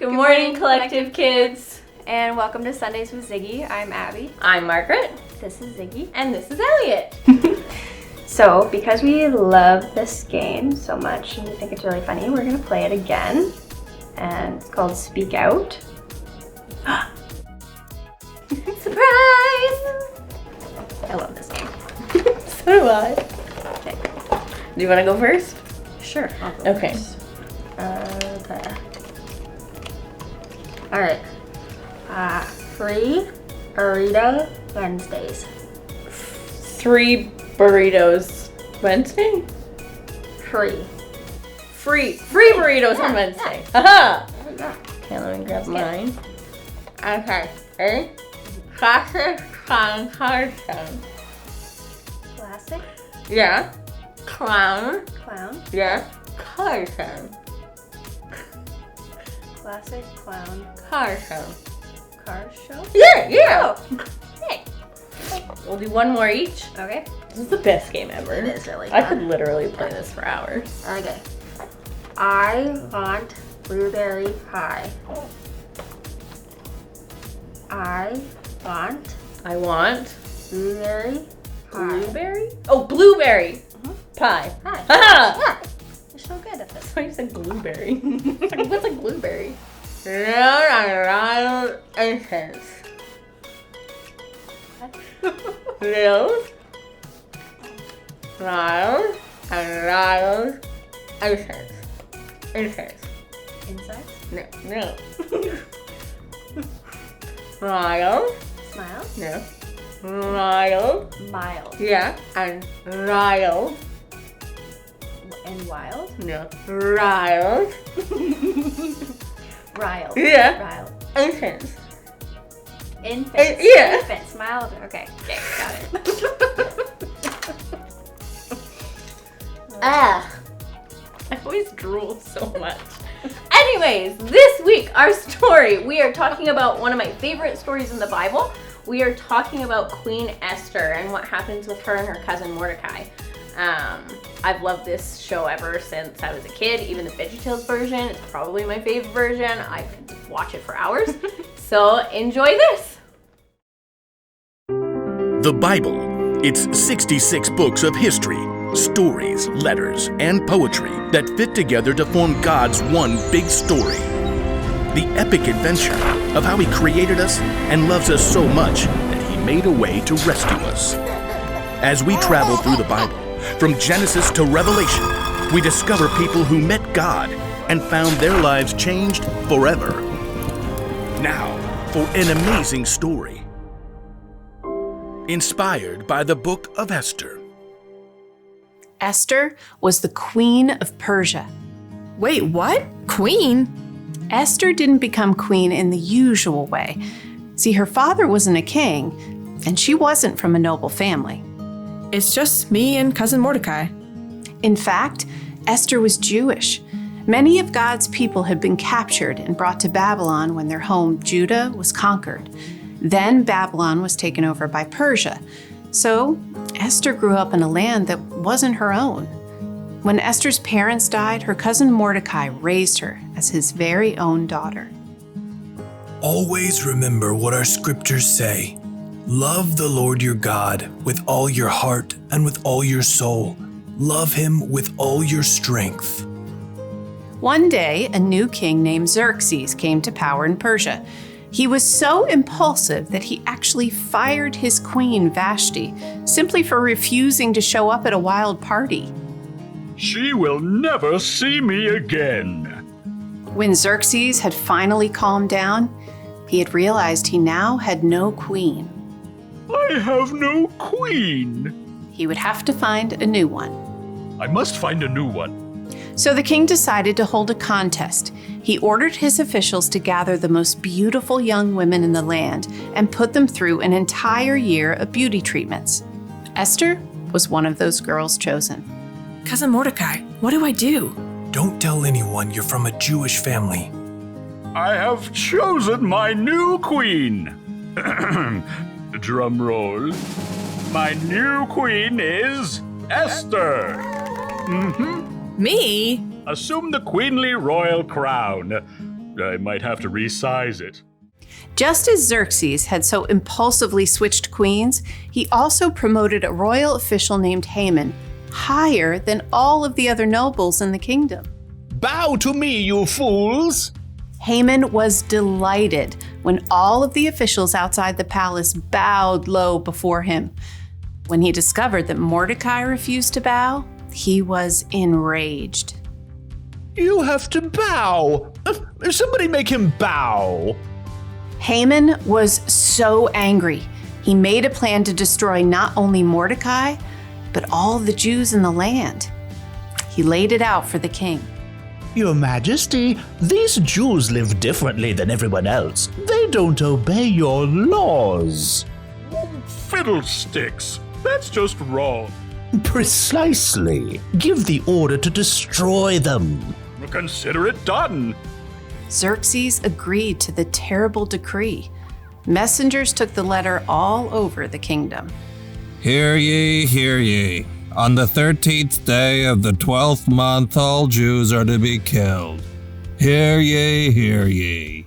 Good morning, Collective Kids. And welcome to Sundays with Ziggy. I'm Abby. I'm Margaret. This is Ziggy. And this is Elliot. So, because we love this game so much and we think it's really funny, we're going to play it again. And it's called Speak Out. Surprise! I love this game. So do I. Okay. Do you want to go first? Sure, I'll go Okay. first. Okay. Alright. Free burrito Wednesdays. 3 burritos Wednesday? Free. Free burritos on Wednesday. Haha! Okay, let me grab mine. Okay. Ready? Classic clown cartoon. Classic. Yeah. Clown. Clown. Yeah. Cartoon. Classic clown Cartoon. car show. Yeah. Oh. Hey. We'll do one more each. Okay. This is the best game ever. It is really I fun. could literally play this for hours. Okay. I want blueberry pie. I want blueberry pie. Blueberry? Oh, blueberry pie. Hi. Haha! Yeah. You're so good at this. I said blueberry. What's a blueberry? Little incense. Little incense. Incense. Inside. No. Mild. Smile. No. Mild. Mild. Yeah. And riled. And wild. No. Riled. Riled. Yeah. Riled. Incense. Infant. Yeah. Infant. Smiled. Okay. Okay. Got it. I always drool so much. Anyways, this week, our story, we are talking about one of my favorite stories in the Bible. We are talking about Queen Esther and what happens with her and her cousin Mordecai. I've loved this show ever since I was a kid. Even the VeggieTales version is probably my favorite version. I could watch it for hours. So enjoy this. The Bible. It's 66 books of history, stories, letters, and poetry that fit together to form God's one big story. The epic adventure of how He created us and loves us so much that He made a way to rescue us. As we travel through the Bible, from Genesis to Revelation, we discover people who met God and found their lives changed forever. Now, for an amazing story. Inspired by the Book of Esther. Esther was the queen of Persia. Wait, what? Queen? Esther didn't become queen in the usual way. See, her father wasn't a king, and she wasn't from a noble family. It's just me and cousin Mordecai. In fact, Esther was Jewish. Many of God's people had been captured and brought to Babylon when their home, Judah, was conquered. Then Babylon was taken over by Persia. So Esther grew up in a land that wasn't her own. When Esther's parents died, her cousin Mordecai raised her as his very own daughter. Always remember what our scriptures say. Love the Lord your God with all your heart and with all your soul. Love Him with all your strength. One day, a new king named Xerxes came to power in Persia. He was so impulsive that he actually fired his queen Vashti simply for refusing to show up at a wild party. She will never see me again. When Xerxes had finally calmed down, he had realized he now had no queen. I have no queen. He would have to find a new one. I must find a new one. So the king decided to hold a contest. He ordered his officials to gather the most beautiful young women in the land and put them through an entire year of beauty treatments. Esther was one of those girls chosen. Cousin Mordecai, what do I do? Don't tell anyone you're from a Jewish family. I have chosen my new queen. Drum roll. My new queen is Esther. Me? Assume the queenly royal crown. I might have to resize it. Just as Xerxes had so impulsively switched queens, he also promoted a royal official named Haman higher than all of the other nobles in the kingdom. Bow to me, you fools! Haman was delighted when all of the officials outside the palace bowed low before him. When he discovered that Mordecai refused to bow, he was enraged. You have to bow! Somebody make him bow! Haman was so angry. He made a plan to destroy not only Mordecai, but all the Jews in the land. He laid it out for the king. Your Majesty, these Jews live differently than everyone else. They don't obey your laws. Fiddlesticks! That's just wrong. Precisely. Give the order to destroy them. Consider it done. Xerxes agreed to the terrible decree. Messengers took the letter all over the kingdom. Hear ye, hear ye. On the 13th day of the 12th month, all Jews are to be killed. Hear ye, hear ye.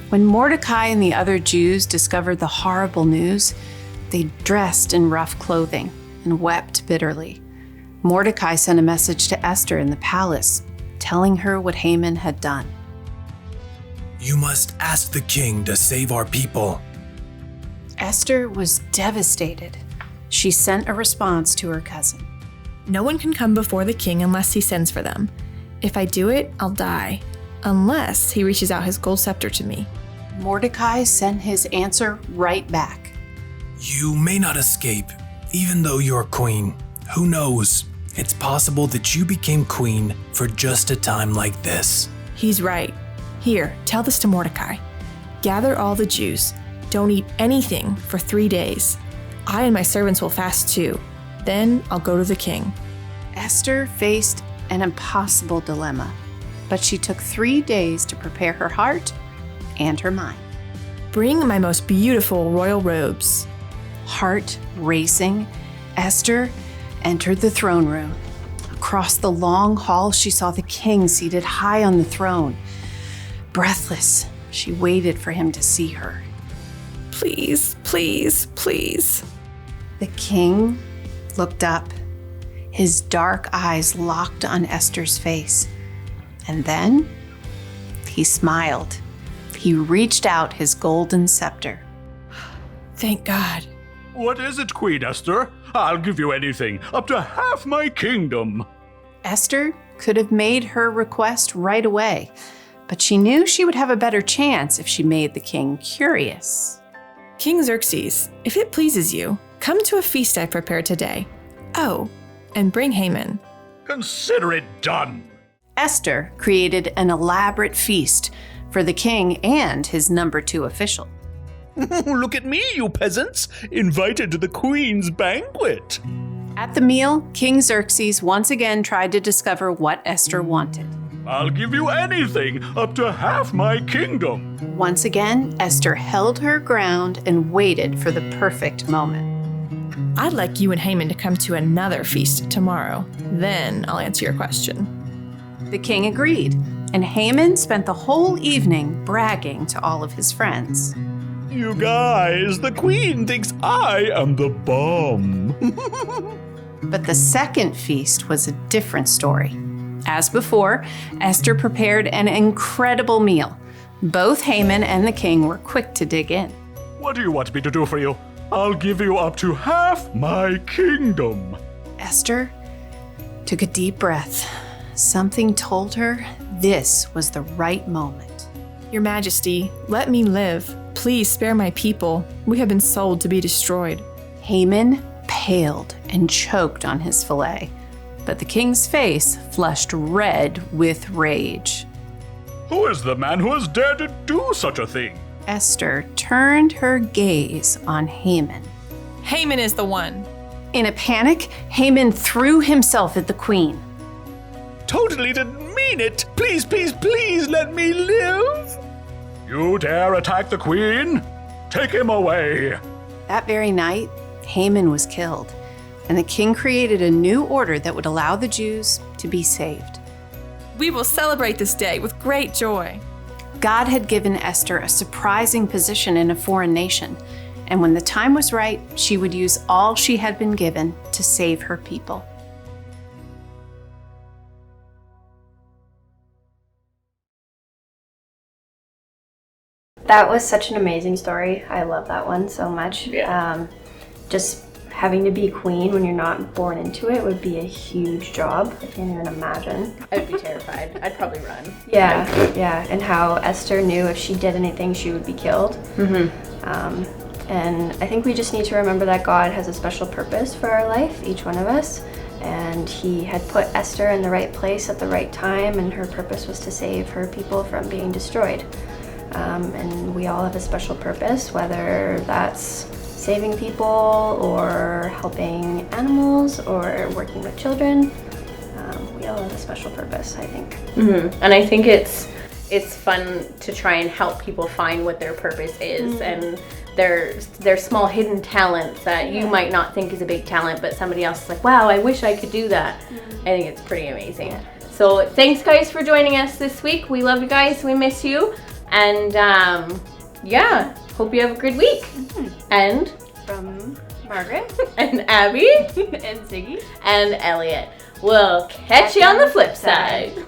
When Mordecai and the other Jews discovered the horrible news, they dressed in rough clothing and wept bitterly. Mordecai sent a message to Esther in the palace, telling her what Haman had done. You must ask the king to save our people. Esther was devastated. She sent a response to her cousin. No one can come before the king unless he sends for them. If I do it, I'll die, unless he reaches out his gold scepter to me. Mordecai sent his answer right back. You may not escape, even though you're queen. Who knows? It's possible that you became queen for just a time like this. He's right. Here, tell this to Mordecai. Gather all the Jews. Don't eat anything for 3 days. I and my servants will fast too. Then I'll go to the king. Esther faced an impossible dilemma, but she took 3 days to prepare her heart and her mind. Bring my most beautiful royal robes. Heart racing, Esther entered the throne room. Across the long hall, she saw the king seated high on the throne. Breathless, she waited for him to see her. Please, please, please. The king looked up. His dark eyes locked on Esther's face. And then he smiled. He reached out his golden scepter. Thank God. What is it, Queen Esther? I'll give you anything, up to half my kingdom. Esther could have made her request right away, but she knew she would have a better chance if she made the king curious. King Xerxes, if it pleases you, come to a feast I prepared today. Oh, and bring Haman. Consider it done. Esther created an elaborate feast for the king and his number 2 official. Look at me, you peasants, invited to the queen's banquet. At the meal, King Xerxes once again tried to discover what Esther wanted. I'll give you anything, up to half my kingdom. Once again, Esther held her ground and waited for the perfect moment. I'd like you and Haman to come to another feast tomorrow. Then I'll answer your question. The king agreed, and Haman spent the whole evening bragging to all of his friends. You guys, the queen thinks I am the bomb. But the second feast was a different story. As before, Esther prepared an incredible meal. Both Haman and the king were quick to dig in. What do you want me to do for you? I'll give you up to half my kingdom. Esther took a deep breath. Something told her this was the right moment. Your Majesty, let me live. Please spare my people. We have been sold to be destroyed. Haman paled and choked on his fillet, but the king's face flushed red with rage. Who is the man who has dared to do such a thing? Esther turned her gaze on Haman. Haman is the one. In a panic, Haman threw himself at the queen. Totally didn't mean it. Please, please, please let me live. You dare attack the queen? Take him away. That very night, Haman was killed, and the king created a new order that would allow the Jews to be saved. We will celebrate this day with great joy. God had given Esther a surprising position in a foreign nation, and when the time was right, she would use all she had been given to save her people. That was such an amazing story. I love that one so much. Yeah. Just having to be queen when you're not born into it would be a huge job. I can't even imagine. I'd be terrified. I'd probably run. Yeah. And how Esther knew if she did anything, she would be killed. And I think we just need to remember that God has a special purpose for our life, each one of us. And he had put Esther in the right place at the right time, and her purpose was to save her people from being destroyed. And we all have a special purpose, whether that's saving people or helping animals or working with children. We all have a special purpose, I think. And I think it's fun to try and help people find what their purpose is and their small hidden talents that you might not think is a big talent, but somebody else is like, wow, I wish I could do that. I think it's pretty amazing. So thanks guys for joining us this week. We love you guys. We miss you. And hope you have a good week. And From Margaret and Abby and Ziggy and Elliot. We'll catch you on the flip side.